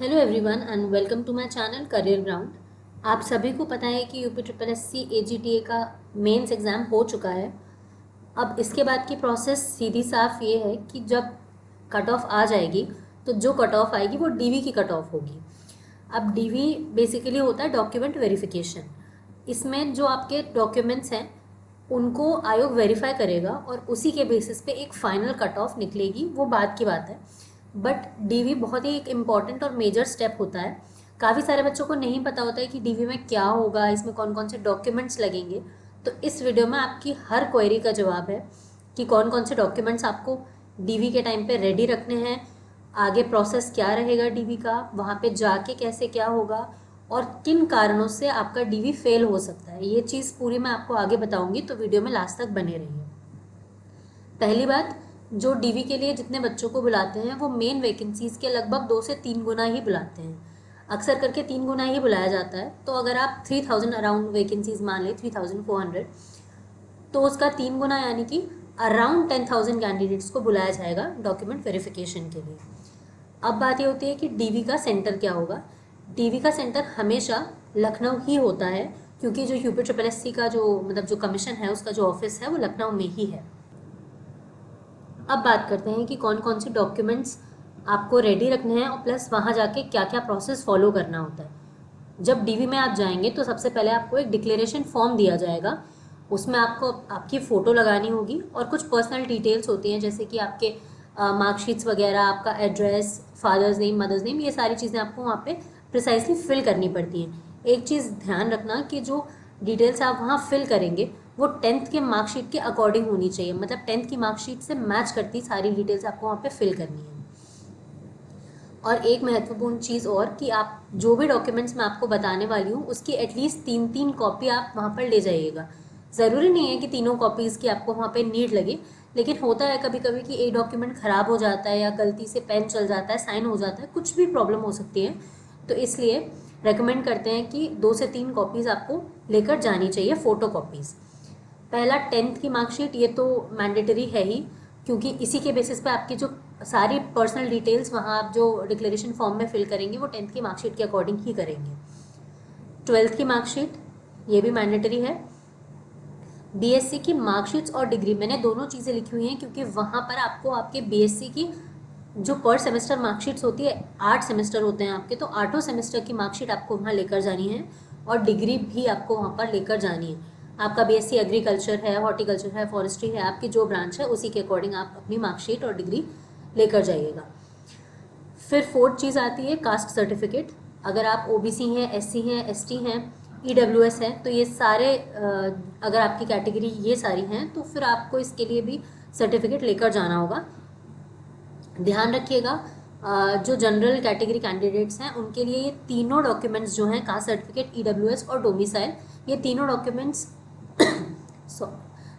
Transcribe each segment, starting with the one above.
Hello everyone and welcome to my channel career ground. आप सभी को पता है कि UP triple S C AGTA का मेंस एग्ज़ाम हो चुका है। अब इसके बाद की प्रोसेस सीधी साफ ये है कि जब कट ऑफ आ जाएगी तो जो कट ऑफ आएगी वो डीवी की कट ऑफ होगी। अब डीवी बेसिकली होता है डॉक्यूमेंट वेरिफिकेशन। इसमें जो आपके डॉक्यूमेंट्स हैं उनको आयोग वेरीफाई करेगा और उसी के बेसिस पे एक फाइनल कट ऑफ निकलेगी, वो बात की बात है। बट डीवी बहुत ही एक इम्पॉर्टेंट और मेजर स्टेप होता है। काफ़ी सारे बच्चों को नहीं पता होता है कि डीवी में क्या होगा, इसमें कौन कौन से डॉक्यूमेंट्स लगेंगे। तो इस वीडियो में आपकी हर क्वेरी का जवाब है कि कौन कौन से डॉक्यूमेंट्स आपको डीवी के टाइम पे रेडी रखने हैं, आगे प्रोसेस क्या रहेगा डीवी का, वहाँ पे जाके कैसे क्या होगा और किन कारणों से आपका डीवी फेल हो सकता है। ये चीज़ पूरी मैं आपको आगे बताऊंगी, तो वीडियो में लास्ट तक बने रहिए। पहली बात, जो डीवी के लिए जितने बच्चों को बुलाते हैं वो मेन वैकेंसीज़ के लगभग 2 से 3 गुना ही बुलाते हैं। अक्सर करके 3 गुना ही बुलाया जाता है। तो अगर आप 3000 अराउंड वैकेंसीज़ मान लें, 3400, तो उसका 3 गुना यानी कि अराउंड 10,000 कैंडिडेट्स को बुलाया जाएगा डॉक्यूमेंट वेरिफिकेशन के लिए। अब बात ये होती है कि डीवी का सेंटर क्या होगा। डीवी का सेंटर हमेशा लखनऊ ही होता है, क्योंकि जो यूपी ट्रिपल एस सी का जो कमीशन है उसका जो ऑफिस है वो लखनऊ में ही है। अब बात करते हैं कि कौन कौन से डॉक्यूमेंट्स आपको रेडी रखने हैं और प्लस वहाँ जाके क्या क्या प्रोसेस फॉलो करना होता है। जब डीवी में आप जाएंगे तो सबसे पहले आपको एक डिक्लेरेशन फॉर्म दिया जाएगा। उसमें आपको आपकी फ़ोटो लगानी होगी और कुछ पर्सनल डिटेल्स होती हैं, जैसे कि आपके मार्कशीट्स वगैरह, आपका address, father's name, mother's name, ये सारी चीज़ें आपको वहाँ पे प्रिसाइसली फिल करनी पड़ती हैं। एक चीज़ ध्यान रखना कि जो डिटेल्स आप वहाँ फिल करेंगे वो 10th के मार्कशीट के अकॉर्डिंग होनी चाहिए, मतलब 10th की मार्कशीट से मैच करती सारी डिटेल्स आपको वहाँ पे फिल करनी है। और एक महत्वपूर्ण चीज़ और कि आप जो भी डॉक्यूमेंट्स मैं आपको बताने वाली हूँ उसकी एटलीस्ट 3 कॉपी आप वहाँ पर ले जाइएगा। ज़रूरी नहीं है कि तीनों कॉपीज़ की आपको वहाँ पे नीड लगे, लेकिन होता है कभी कभी कि एक डॉक्यूमेंट ख़राब हो जाता है या गलती से पेन चल जाता है, साइन हो जाता है, कुछ भी प्रॉब्लम हो सकती है। तो इसलिए रेकमेंड करते हैं कि 2 से 3 कॉपीज़ आपको लेकर जानी चाहिए, फ़ोटो कॉपीज़। पहला 10th की मार्कशीट, ये तो मैंडेटरी है ही, क्योंकि इसी के बेसिस पे आपकी जो सारी पर्सनल डिटेल्स वहाँ आप जो डिक्लेरेशन फॉर्म में फिल करेंगे वो 10th की मार्कशीट के अकॉर्डिंग ही करेंगे। 12th की मार्कशीट, ये भी मैंडेटरी है। बीएससी की मार्कशीट्स और डिग्री, मैंने दोनों चीज़ें लिखी हुई हैं क्योंकि वहाँ पर आपको आपके बीएससी की जो पर सेमेस्टर मार्कशीट्स होती है, 8 सेमेस्टर होते हैं आपके, तो 8 सेमेस्टर की मार्कशीट आपको वहाँ लेकर जानी है और डिग्री भी आपको वहाँ पर लेकर जानी है। आपका बीएससी एग्रीकल्चर है, हॉर्टिकल्चर है, फॉरेस्ट्री है, आपकी जो ब्रांच है उसी के अकॉर्डिंग आप अपनी मार्कशीट और डिग्री लेकर जाइएगा। फिर 4th चीज़ आती है कास्ट सर्टिफिकेट। अगर आप ओबीसी हैं, एससी हैं, एसटी हैं, ईडब्ल्यूएस हैं, तो ये सारे अगर आपकी कैटेगरी ये सारी हैं तो फिर आपको इसके लिए भी सर्टिफिकेट लेकर जाना होगा। ध्यान रखिएगा, जो जनरल कैटेगरी कैंडिडेट्स हैं उनके लिए ये तीनों डॉक्यूमेंट्स जो हैं, कास्ट सर्टिफिकेट, ईडब्ल्यूएस और डोमिसाइल, ये तीनों डॉक्यूमेंट्स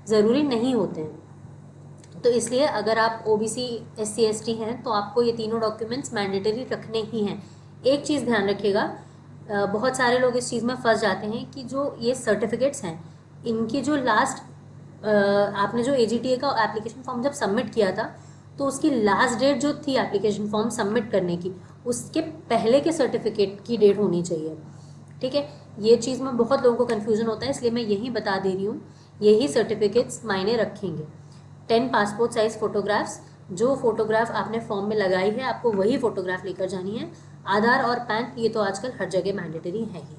ज़रूरी नहीं होते हैं। तो इसलिए अगर आप ओबीसी, एससी, एसटी हैं तो आपको ये तीनों डॉक्यूमेंट्स मैंडेटरी रखने ही हैं। एक चीज़ ध्यान रखिएगा, बहुत सारे लोग इस चीज़ में फंस जाते हैं कि जो ये सर्टिफिकेट्स हैं इनकी जो लास्ट आपने जो AGTA का एप्लीकेशन फॉर्म जब सबमिट किया था तो उसकी लास्ट डेट जो थी एप्लीकेशन फॉर्म सबमिट करने की, उसके पहले के सर्टिफिकेट की डेट होनी चाहिए। ठीक है, ये चीज़ में बहुत लोगों को कन्फ्यूज़न होता है, इसलिए मैं यही बता दे रही हूँ, यही सर्टिफिकेट्स मायने रखेंगे। 10 पासपोर्ट साइज़ फ़ोटोग्राफ्स, जो फोटोग्राफ आपने फॉर्म में लगाई है आपको वही फ़ोटोग्राफ लेकर जानी है। आधार और पैन, ये तो आजकल हर जगह मैंडेटरी है ही।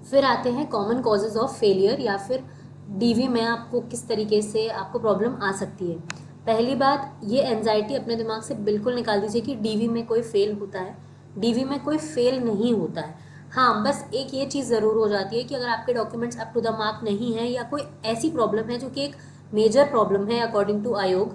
फिर आते हैं कॉमन कॉजेज़ ऑफ फेलियर, या फिर डीवी में आपको किस तरीके से आपको प्रॉब्लम आ सकती है। पहली बात, ये एंजाइटी अपने दिमाग से बिल्कुल निकाल दीजिए कि डीवी में कोई फेल होता है। डीवी में कोई फेल नहीं होता है। हाँ, बस एक ये चीज़ ज़रूर हो जाती है कि अगर आपके documents up to the mark नहीं है या कोई ऐसी प्रॉब्लम है जो कि एक मेजर प्रॉब्लम है अकॉर्डिंग टू आयोग,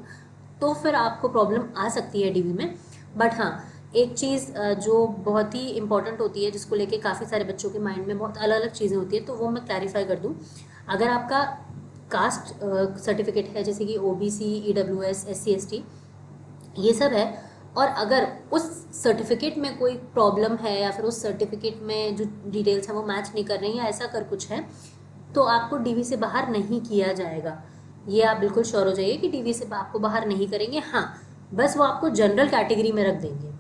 तो फिर आपको प्रॉब्लम आ सकती है डीवी में। बट हाँ, एक चीज़ जो बहुत ही इंपॉर्टेंट होती है, जिसको लेके काफ़ी सारे बच्चों के माइंड में बहुत अलग अलग चीज़ें होती है, तो वो मैं क्लैरिफाई कर दूँ। अगर आपका कास्ट सर्टिफिकेट है, जैसे कि ओबीसी, ईडब्ल्यूएस, एससी, एसटी, ये सब है, और अगर उस सर्टिफिकेट में कोई प्रॉब्लम है या फिर उस सर्टिफिकेट में जो डिटेल्स हैं वो मैच नहीं कर रही हैं, ऐसा कर कुछ है, तो आपको डीवी से बाहर नहीं किया जाएगा। ये आप बिल्कुल श्योर हो जाइए कि डीवी से आपको बाहर नहीं करेंगे। हाँ, बस वो आपको जनरल कैटेगरी में रख देंगे।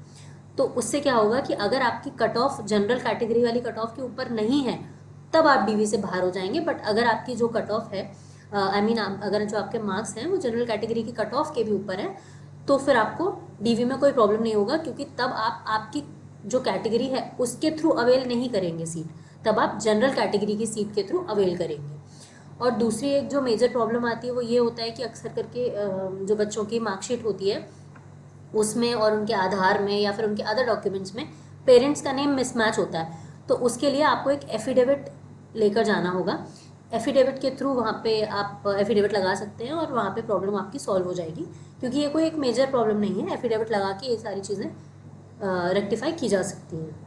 तो उससे क्या होगा कि अगर आपकी कट ऑफ जनरल कैटेगरी वाली कट ऑफ के ऊपर नहीं है तब आप डीवी से बाहर हो जाएंगे। बट अगर आपकी जो कट ऑफ है, आई मीन अगर जो आपके मार्क्स हैं वो जनरल कैटेगरी की कट ऑफ के भी ऊपर है, तो फिर आपको डीवी में कोई प्रॉब्लम नहीं होगा, क्योंकि तब आप आपकी जो कैटेगरी है उसके थ्रू अवेल नहीं करेंगे सीट, तब आप जनरल कैटेगरी की सीट के थ्रू अवेल करेंगे। और दूसरी एक जो मेजर प्रॉब्लम आती है वो ये होता है कि अक्सर करके जो बच्चों की मार्कशीट होती है उसमें और उनके आधार में या फिर उनके अदर डॉक्यूमेंट्स में पेरेंट्स का नेम मिसमैच होता है। तो उसके लिए आपको एक एफिडेविट लेकर जाना होगा। एफिडेविट के थ्रू वहाँ पे आप एफिडेविट लगा सकते हैं और वहाँ पे प्रॉब्लम आपकी सॉल्व हो जाएगी, क्योंकि ये कोई एक मेजर प्रॉब्लम नहीं है। एफिडेविट लगा के ये सारी चीज़ें रेक्टिफाई की जा सकती हैं।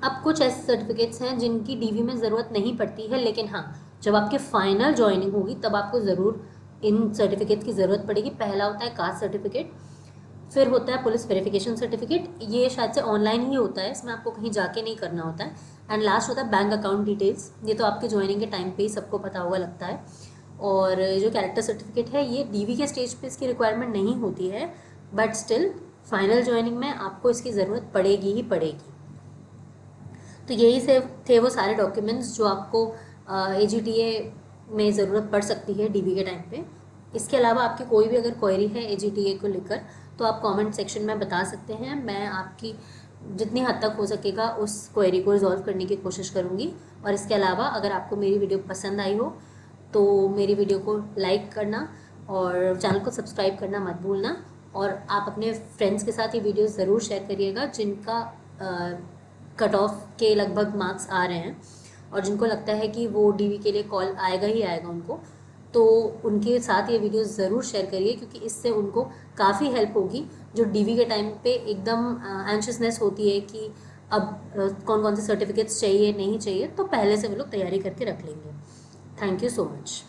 अब कुछ ऐसे सर्टिफिकेट्स हैं जिनकी डीवी में ज़रूरत नहीं पड़ती है, लेकिन हाँ, जब आपके फाइनल ज्वाइनिंग होगी तब आपको ज़रूर इन सर्टिफिकेट की ज़रूरत पड़ेगी। पहला होता है कास्ट सर्टिफिकेट, फिर होता है पुलिस वेरिफिकेशन सर्टिफिकेट, ये शायद से ऑनलाइन ही होता है, इसमें आपको कहीं जाके नहीं करना होता है। एंड लास्ट होता है बैंक अकाउंट डिटेल्स, ये तो आपके ज्वाइनिंग के टाइम पे ही सबको पता होगा लगता है। और जो कैरेक्टर सर्टिफिकेट है ये डीवी के स्टेज पे इसकी रिक्वायरमेंट नहीं होती है, बट स्टिल फाइनल ज्वाइनिंग में आपको इसकी ज़रूरत पड़ेगी ही पड़ेगी। तो यही से थे वो सारे डॉक्यूमेंट्स जो आपको AGTA में ज़रूरत पड़ सकती है डीवी के टाइम पे। इसके अलावा आपकी कोई भी अगर क्वेरी है AGTA को लेकर तो आप कमेंट सेक्शन में बता सकते हैं, मैं आपकी जितनी हद तक हो सकेगा उस क्वेरी को रिजॉल्व करने की कोशिश करूँगी। और इसके अलावा अगर आपको मेरी वीडियो पसंद आई हो तो मेरी वीडियो को लाइक करना और चैनल को सब्सक्राइब करना मत भूलना। और आप अपने फ्रेंड्स के साथ ये वीडियो ज़रूर शेयर करिएगा जिनका कट ऑफ के लगभग मार्क्स आ रहे हैं और जिनको लगता है कि वो डीवी के लिए कॉल आएगा ही आएगा उनको, तो उनके साथ ये वीडियो ज़रूर शेयर करिए, क्योंकि इससे उनको काफ़ी हेल्प होगी। जो डीवी के टाइम पे एकदम एंशियसनेस होती है कि अब कौन कौन से सर्टिफिकेट्स चाहिए नहीं चाहिए, तो पहले से वो लोग तैयारी करके रख लेंगे। Thank you so much.